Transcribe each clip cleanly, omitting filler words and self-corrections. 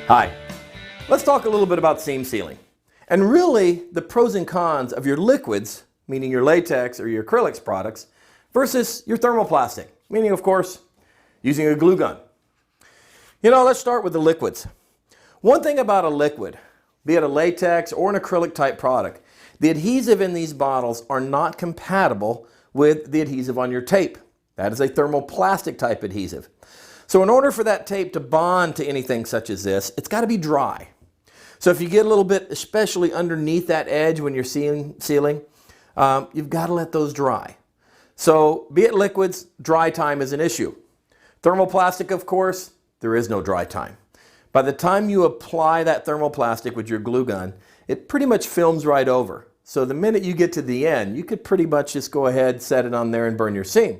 Hi, let's talk a little bit about seam sealing and really the pros and cons of your liquids, meaning your latex or your acrylics products, versus your thermoplastic, meaning of course using a glue gun. Let's start with the liquids. One thing about a liquid, be it a latex or an acrylic type product, the adhesive in these bottles are not compatible with the adhesive on your tape. That is a thermoplastic type adhesive. So in order for that tape to bond to anything such as this, it's got to be dry. So if you get a little bit, especially underneath that edge when you're sealing, you've got to let those dry. So be it liquids, dry time is an issue. Thermoplastic, of course, there is no dry time. By the time you apply that thermoplastic with your glue gun, it pretty much films right over. So the minute you get to the end, you could pretty much just go ahead, set it on there and burn your seam.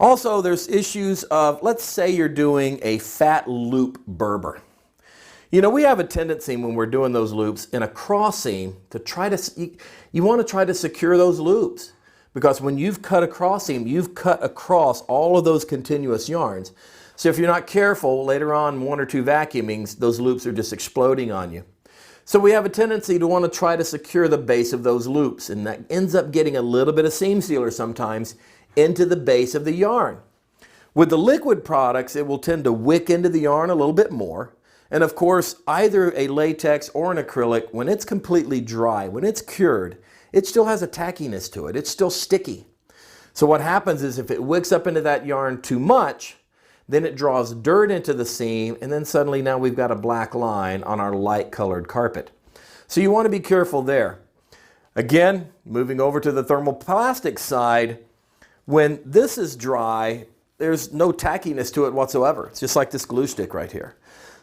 Also, there's issues of, let's say you're doing a fat loop berber. We have a tendency when we're doing those loops in a cross seam to try to, you want to try to secure those loops. Because when you've cut a cross seam, you've cut across all of those continuous yarns. So if you're not careful, later on, one or two vacuumings, those loops are just exploding on you. So we have a tendency to want to try to secure the base of those loops, and that ends up getting a little bit of seam sealer sometimes into the base of the yarn. With the liquid products, it will tend to wick into the yarn a little bit more. And of course, either a latex or an acrylic, when it's completely dry, when it's cured, it still has a tackiness to it. It's still sticky. So what happens is if it wicks up into that yarn too much, then it draws dirt into the seam, and then suddenly now we've got a black line on our light colored carpet. So you want to be careful there. Again, moving over to the thermoplastic side, when this is dry, there's no tackiness to it whatsoever. It's just like this glue stick right here.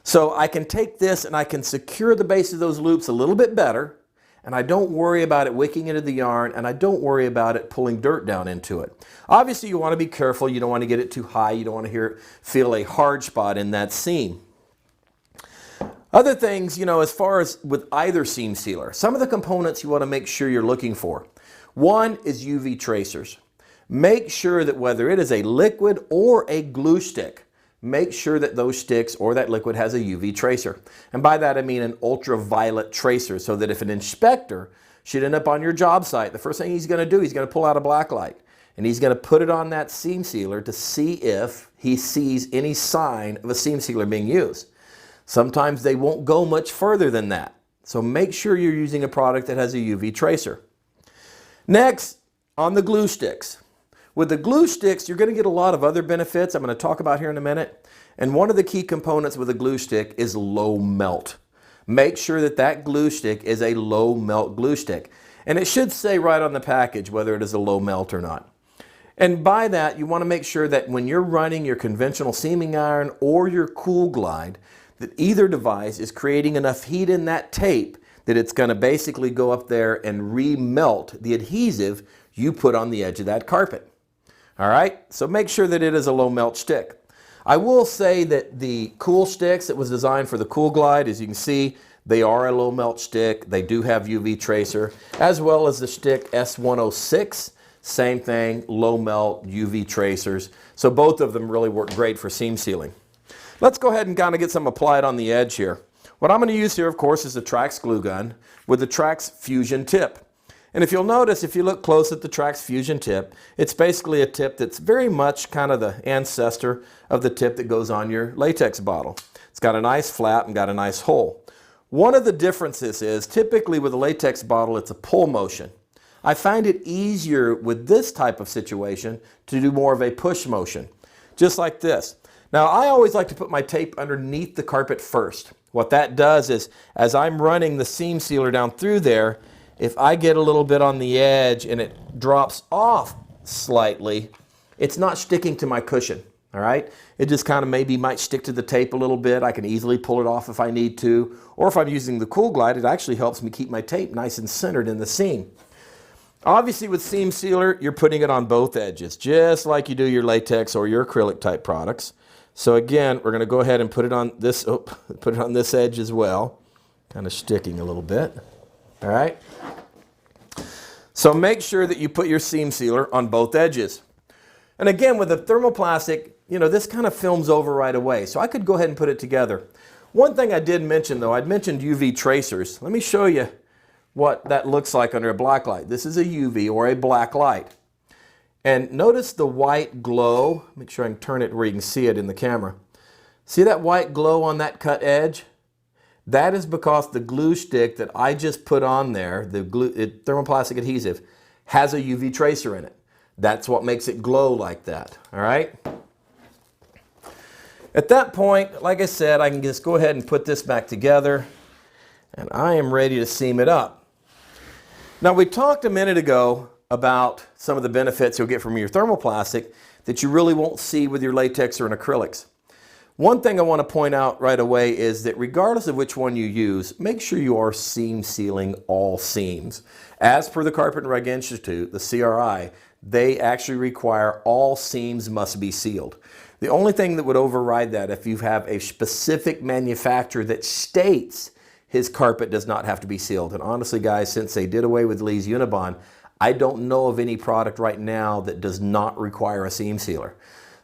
So I can take this and I can secure the base of those loops a little bit better, and I don't worry about it wicking into the yarn, and I don't worry about it pulling dirt down into it. Obviously, you want to be careful. You don't want to get it too high. You don't want to feel a hard spot in that seam. Other things, as far as with either seam sealer, some of the components you want to make sure you're looking for. One is UV tracers. Make sure that whether it is a liquid or a glue stick, make sure that those sticks or that liquid has a UV tracer. And by that I mean an ultraviolet tracer, so that if an inspector should end up on your job site, the first thing he's going to do, he's going to pull out a black light and he's going to put it on that seam sealer to see if he sees any sign of a seam sealer being used. Sometimes they won't go much further than that. So make sure you're using a product that has a UV tracer. Next, on the glue sticks. With the glue sticks, you're going to get a lot of other benefits I'm going to talk about here in a minute. And one of the key components with a glue stick is low melt. Make sure that that glue stick is a low melt glue stick. And it should say right on the package whether it is a low melt or not. And by that, you want to make sure that when you're running your conventional seaming iron or your Cool Glide, that either device is creating enough heat in that tape that it's going to basically go up there and remelt the adhesive you put on the edge of that carpet. All right, so make sure that it is a low melt stick. I will say that the Cool Sticks that was designed for the Cool Glide, as you can see, they are a low melt stick. They do have UV tracer, as well as the stick S106. Same thing, low melt UV tracers. So both of them really work great for seam sealing. Let's go ahead and kind of get some applied on the edge here. What I'm going to use here, of course, is the Trax glue gun with the Trax Fusion tip. And if you'll notice, if you look close at the Trax Fusion tip, it's basically a tip that's very much kind of the ancestor of the tip that goes on your latex bottle. It's got a nice flap and got a nice hole. One of the differences is typically with a latex bottle, it's a pull motion. I find it easier with this type of situation to do more of a push motion, just like this. Now, I always like to put my tape underneath the carpet first. What that does is, as I'm running the seam sealer down through there, if I get a little bit on the edge and it drops off slightly, it's not sticking to my cushion, all right? It just kind of maybe might stick to the tape a little bit. I can easily pull it off if I need to. Or if I'm using the Cool Glide, it actually helps me keep my tape nice and centered in the seam. Obviously with seam sealer, you're putting it on both edges, just like you do your latex or your acrylic type products. So again, we're going to go ahead and put it on this, put it on this edge as well, kind of sticking a little bit. All right. So make sure that you put your seam sealer on both edges. And again, with the thermoplastic, this kind of films over right away. So I could go ahead and put it together. One thing I did mention though, I'd mentioned UV tracers. Let me show you what that looks like under a black light. This is a UV or a black light. And notice the white glow. Make sure I can turn it where you can see it in the camera. See that white glow on that cut edge? That is because the glue stick that I just put on there, the thermoplastic adhesive, has a UV tracer in it. That's what makes it glow like that, all right? At that point, like I said, I can just go ahead and put this back together, and I am ready to seam it up. Now, we talked a minute ago about some of the benefits you'll get from your thermoplastic that you really won't see with your latex or in acrylics. One thing I want to point out right away is that regardless of which one you use, make sure you are seam sealing all seams. As per the Carpet and Rug Institute, the CRI, they actually require all seams must be sealed. The only thing that would override that if you have a specific manufacturer that states his carpet does not have to be sealed. And honestly, guys, since they did away with Lee's Unibond, I don't know of any product right now that does not require a seam sealer.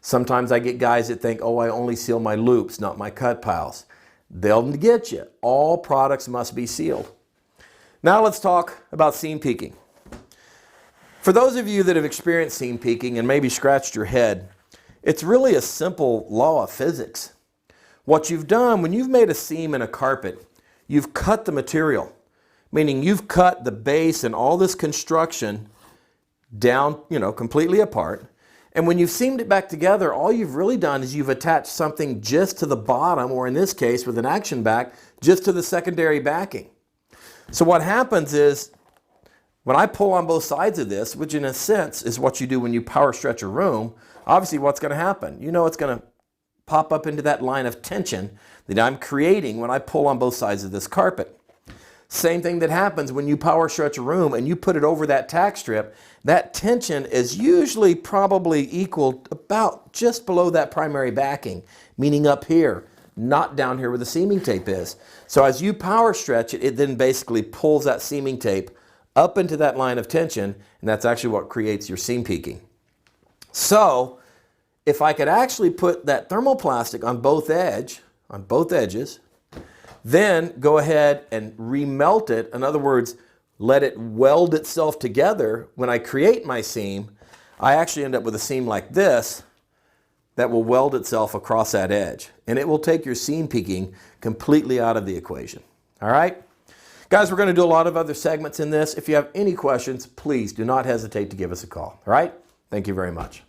Sometimes I get guys that think, oh, I only seal my loops, not my cut piles. They'll get you. All products must be sealed. Now let's talk about seam peaking. For those of you that have experienced seam peaking and maybe scratched your head, it's really a simple law of physics. What you've done, when you've made a seam in a carpet, you've cut the material, meaning you've cut the base and all this construction down, completely apart. And when you've seamed it back together, all you've really done is you've attached something just to the bottom, or in this case with an action back, just to the secondary backing. So what happens is, when I pull on both sides of this, which in a sense is what you do when you power stretch a room, obviously what's going to happen? It's going to pop up into that line of tension that I'm creating when I pull on both sides of this carpet. Same thing that happens when you power stretch a room and you put it over that tack strip. That tension is usually probably equal about just below that primary backing, meaning up here, not down here where the seaming tape is. So as you power stretch it, it then basically pulls that seaming tape up into that line of tension, and that's actually what creates your seam peaking. So if I could actually put that thermoplastic on both edges, then go ahead and remelt it. In other words, let it weld itself together. When I create my seam, I actually end up with a seam like this that will weld itself across that edge. And it will take your seam peaking completely out of the equation. All right? Guys, we're going to do a lot of other segments in this. If you have any questions, please do not hesitate to give us a call. All right? Thank you very much.